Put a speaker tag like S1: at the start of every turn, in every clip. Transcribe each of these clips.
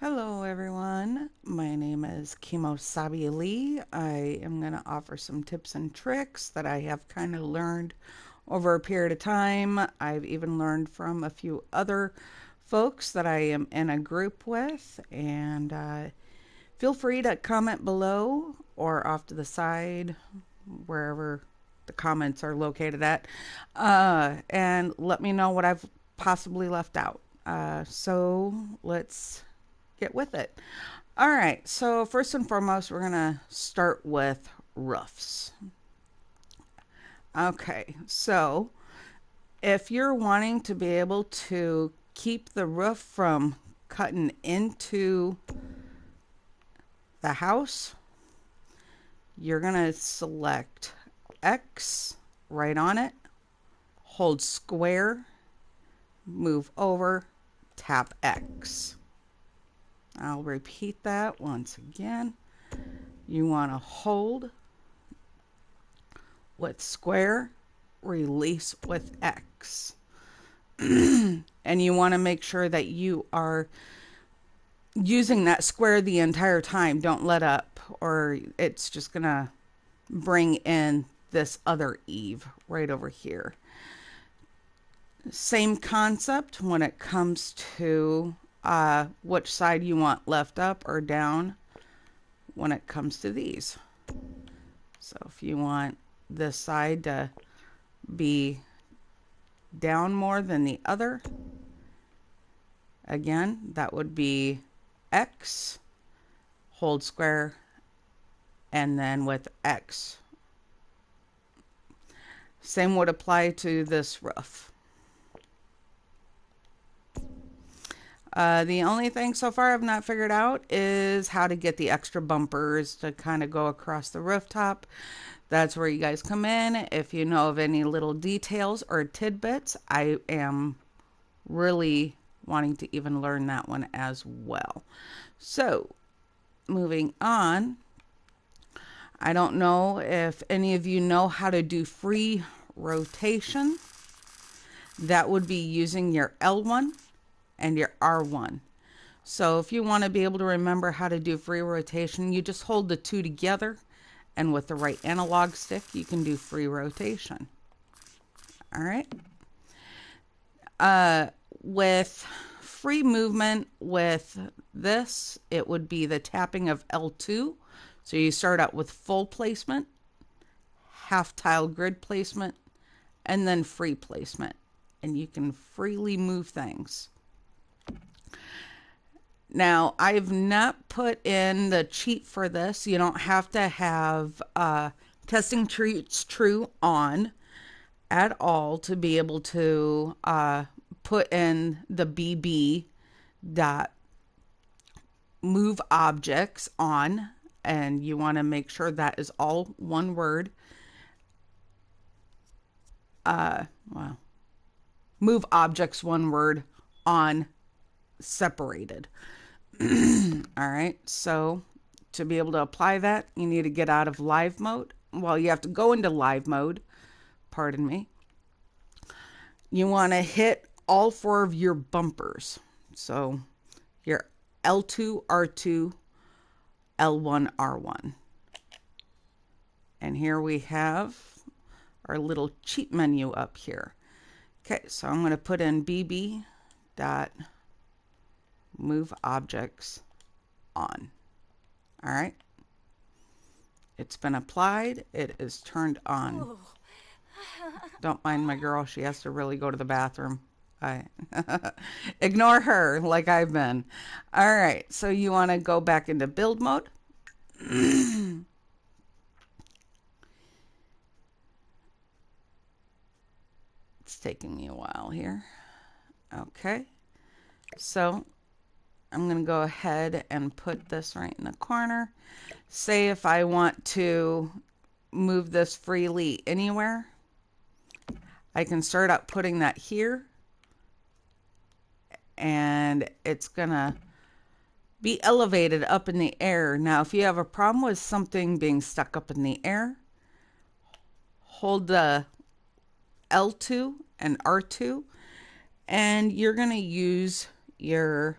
S1: Hello everyone, my name is Sabi Lee. I am going to offer some tips and tricks that I have kind of learned over a period of time. I've even learned from a few other folks that I am in a group with, and feel free to comment below or off to the side, wherever the comments are located at, and let me know what I've possibly left out. So let's get with it. All right, so first and foremost, we're going to start with roofs. Okay, so if you're wanting to be able to keep the roof from cutting into the house, you're going to select X right on it, hold square, move over, tap X. I'll repeat that once again. You want to hold with square, release with X. And you want to make sure that you are using that square the entire time. Don't let up, or it's just going to bring in this other eave right over here. Same concept when it comes to which side you want left up or down when it comes to these. So if you want this side to be down more than the other, again, that would be X, hold square, and then with X. Same would apply to this roof. The only thing so far I've not figured out is how to get the extra bumpers to kind of go across the rooftop. That's where you guys come in. If you know of any little details or tidbits, I am really wanting to even learn that one as well. So, moving on. I don't know if any of you know how to do free rotation. That would be using your L1 and your R1. So if you want to be able to remember how to do free rotation, you just hold the two together, and with the right analog stick, you can do free rotation. All right. With free movement with this, it would be the tapping of L2. So you start out with full placement, half tile grid placement, and then free placement. And you can freely move things. Now, I've not put in the cheat for this. You don't have to have testing treats true on at all to be able to put in the BB dot move objects on, and you want to make sure that is all one word. Move objects one word on separated. All right, so to be able to apply that, you need to get out of live mode. Well, you have to go into live mode, pardon me. You want to hit all four of your bumpers. So your L2, R2, L1, R1. And here we have our little cheat menu up here. Okay, so I'm going to put in BB dot move objects on. All right. It's been applied. It is turned on. Don't mind my girl. She has to really go to the bathroom. Ignore her like I've been. All right. So you want to go back into build mode. It's taking me a while here. Okay. So I'm going to go ahead and put this right in the corner. Say if I want to move this freely anywhere, I can start out putting that here, and it's going to be elevated up in the air. Now, if you have a problem with something being stuck up in the air, hold the L2 and R2, and you're going to use your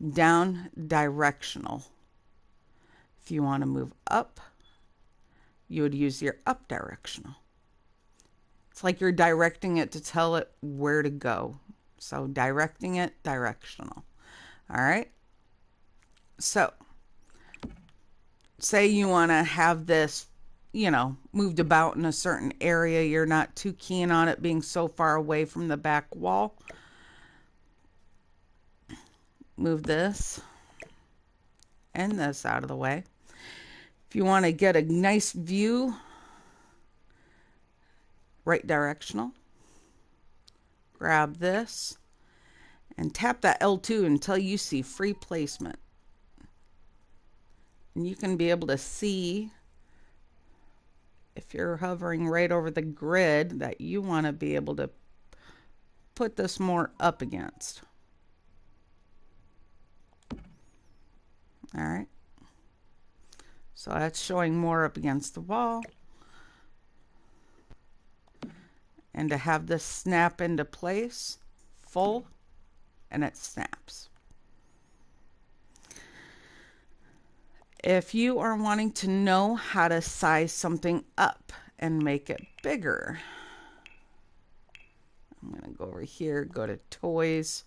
S1: down directional. If you want to move up, you would use your up directional. It's like you're directing it to tell it where to go. So directing it directional. All right. So say you want to have this, moved about in a certain area. You're not too keen on it being so far away from the back wall. Move this and this out of the way. If you want to get a nice view, right directional, grab this and tap that L2 until you see free placement. And you can be able to see, if you're hovering right over the grid, that you want to be able to put this more up against. All right. So that's showing more up against the wall. And to have this snap into place, full, and it snaps. If you are wanting to know how to size something up and make it bigger, I'm going to go over here, go to toys.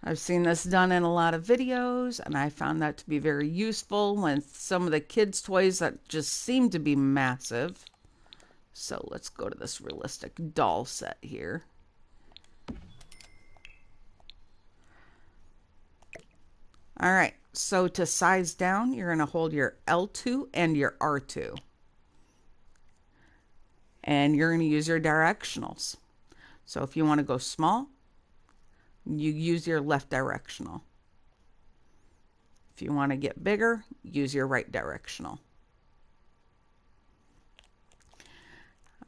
S1: I've seen this done in a lot of videos, and I found that to be very useful with some of the kids' toys that just seem to be massive. So let's go to this realistic doll set here. All right, so to size down, you're going to hold your L2 and your R2. And you're going to use your directionals. So if you want to go small, you use your left directional. If you want to get bigger, use your right directional.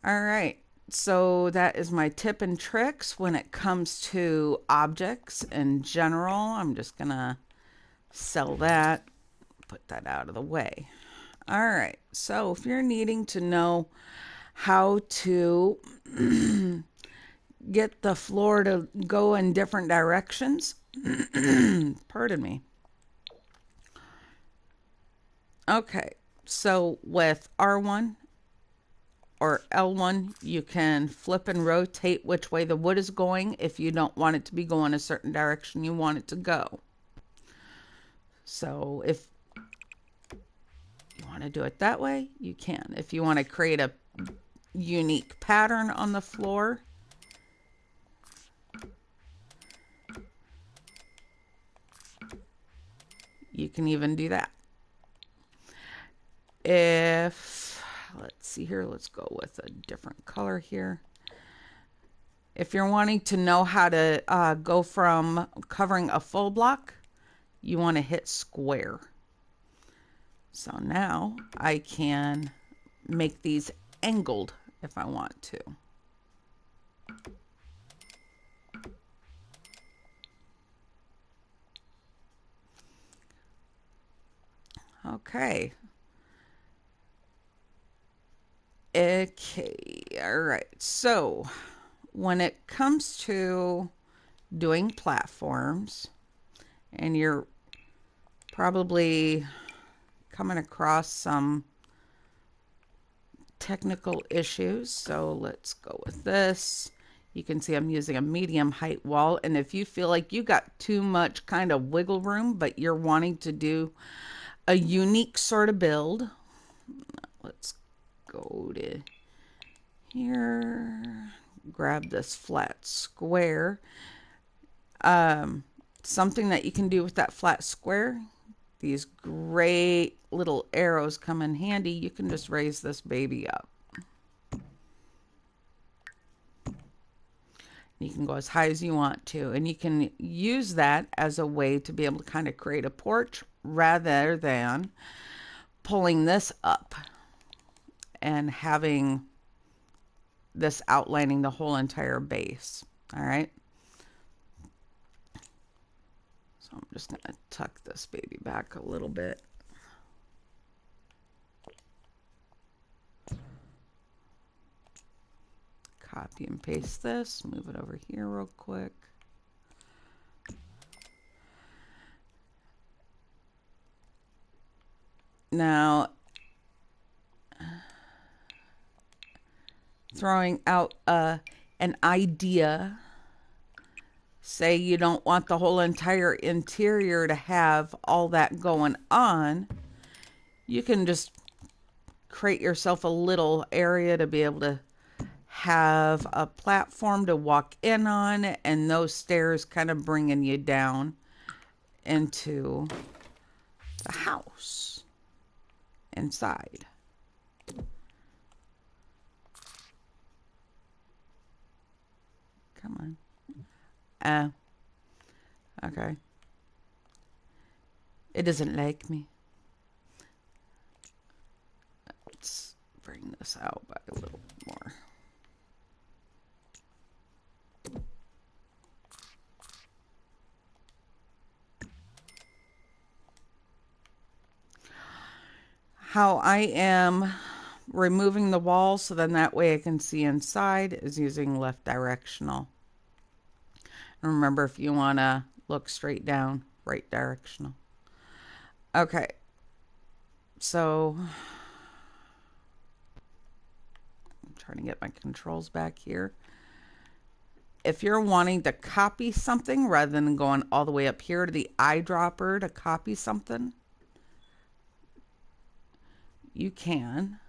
S1: All right, so that is my tip and tricks when it comes to objects in general. I'm just going to sell that, put that out of the way. All right, so if you're needing to know how to get the floor to go in different directions, pardon me. Okay, so with R1 or L1, you can flip and rotate which way the wood is going if you don't want it to be going a certain direction you want it to go. So if you want to do it that way, you can. If you want to create a unique pattern on the floor, you can even do that. If, let's see here, let's go with a different color here. If you're wanting to know how to go from covering a full block, you want to hit square. So now I can make these angled if I want to. Okay. Okay, all right. So when it comes to doing platforms, and you're probably coming across some technical issues, so let's go with this. You can see I'm using a medium height wall, and if you feel like you got too much kind of wiggle room, but you're wanting to do a unique sort of build, let's go to here, grab this flat square. Something that you can do with that flat square, these great little arrows come in handy. You can just raise this baby up. You can go as high as you want to, and you can use that as a way to be able to kind of create a porch rather than pulling this up and having this outlining the whole entire base. All right. So I'm just going to tuck this baby back a little bit. Copy and paste this, move it over here real quick. Now, throwing out an idea. Say you don't want the whole entire interior to have all that going on. You can just create yourself a little area to be able to have a platform to walk in on, and those stairs kind of bringing you down into the house inside. Come on. Okay. It doesn't like me. Let's bring this out by a little more. How I am removing the wall so then that way I can see inside is using left directional. And remember, if you want to look straight down, right directional. Okay. So I'm trying to get my controls back here. If you're wanting to copy something rather than going all the way up here to the eyedropper to copy something, you can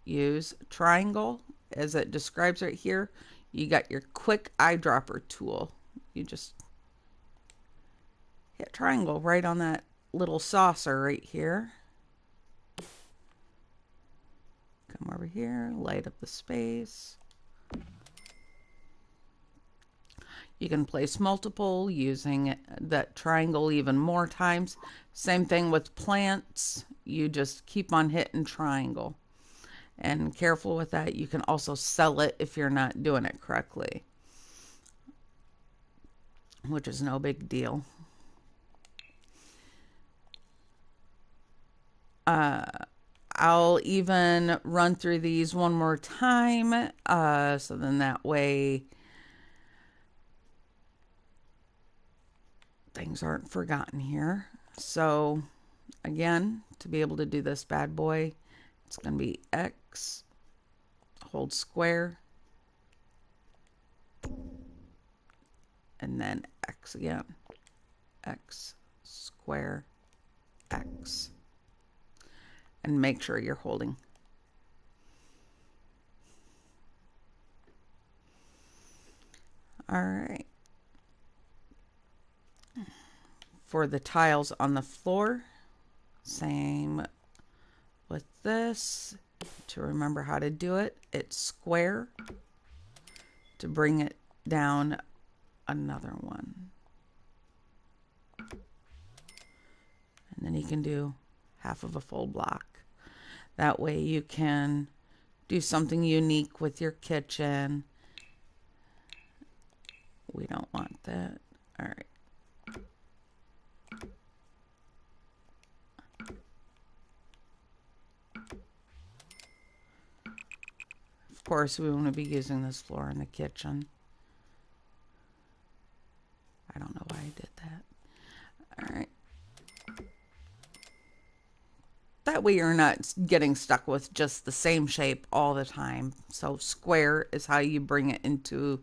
S1: use triangle as it describes right here. You got your quick eyedropper tool. You just hit triangle right on that little saucer right here. Come over here, light up the space. You can place multiple using that triangle even more times. Same thing with plants. You just keep on hitting triangle. And careful with that. You can also sell it if you're not doing it correctly, which is no big deal. I'll even run through these one more time. So then that way things aren't forgotten here. So again, to be able to do this bad boy, it's going to be X, hold square, and then X again. X, square, X. And make sure you're holding. All right. For the tiles on the floor, same with this. To remember how to do it, it's square. To bring it down, another one. And then you can do half of a full block. That way you can do something unique with your kitchen. We don't want that. All right. Of course, we want to be using this floor in the kitchen. I don't know why I did that. All right. That way you're not getting stuck with just the same shape all the time. So square is how you bring it into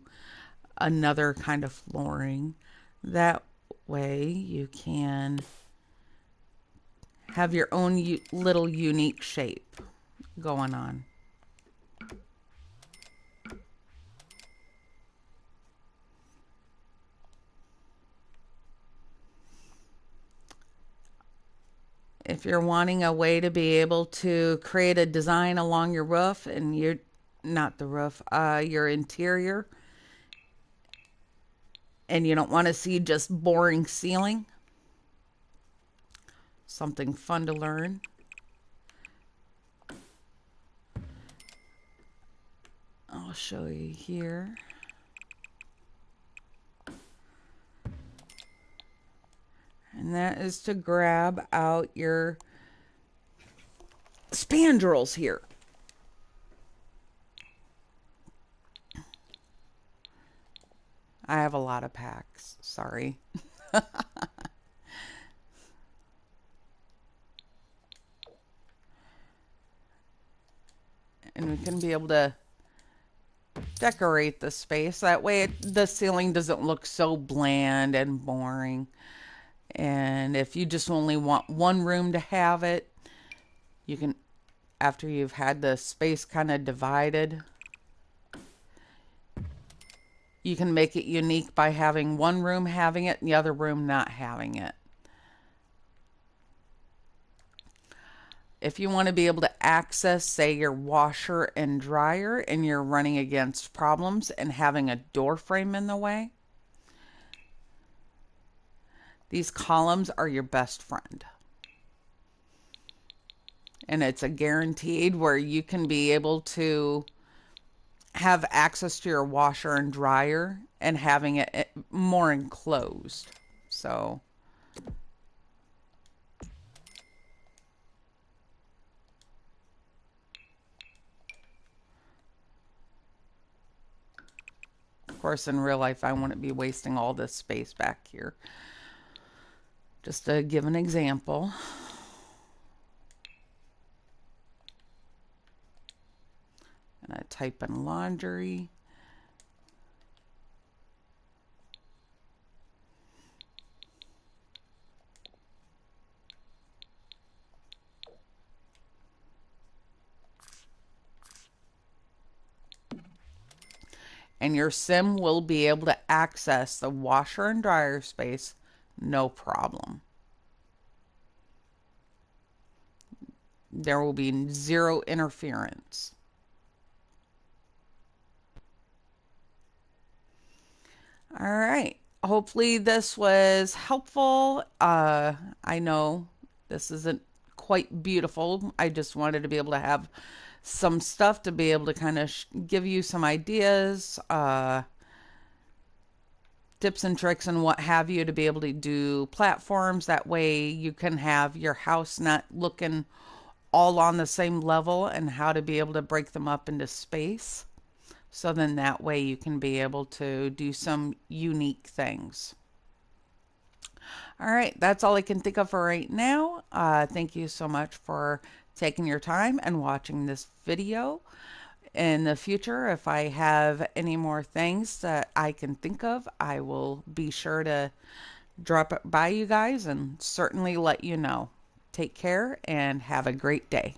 S1: another kind of flooring. That way you can have your own little unique shape going on. If you're wanting a way to be able to create a design along your roof and you're not the roof, your interior, and you don't want to see just boring ceiling, something fun to learn. I'll show you here. And that is to grab out your spandrels here. I have a lot of packs, sorry. can be able to decorate the space. That way the ceiling doesn't look so bland and boring. And if you just only want one room to have it, you can, after you've had the space kind of divided, you can make it unique by having one room having it and the other room not having it. If you want to be able to access, say, your washer and dryer and you're running against problems and having a door frame in the way, these columns are your best friend. And it's a guaranteed where you can be able to have access to your washer and dryer and having it more enclosed. So of course, in real life, I wouldn't be wasting all this space back here. Just to give an example. And I type in laundry. And your sim will be able to access the washer and dryer space no problem. There will be zero interference. All right. Hopefully this was helpful. I know this isn't quite beautiful. I just wanted to be able to have some stuff to be able to kind of give you some ideas, tips and tricks and what have you to be able to do platforms. That way you can have your house not looking all on the same level and how to be able to break them up into space. So then that way you can be able to do some unique things. All right, that's all I can think of for right now. Thank you so much for taking your time and watching this video. In the future, if I have any more things that I can think of, I will be sure to drop it by you guys and certainly let you know. Take care and have a great day.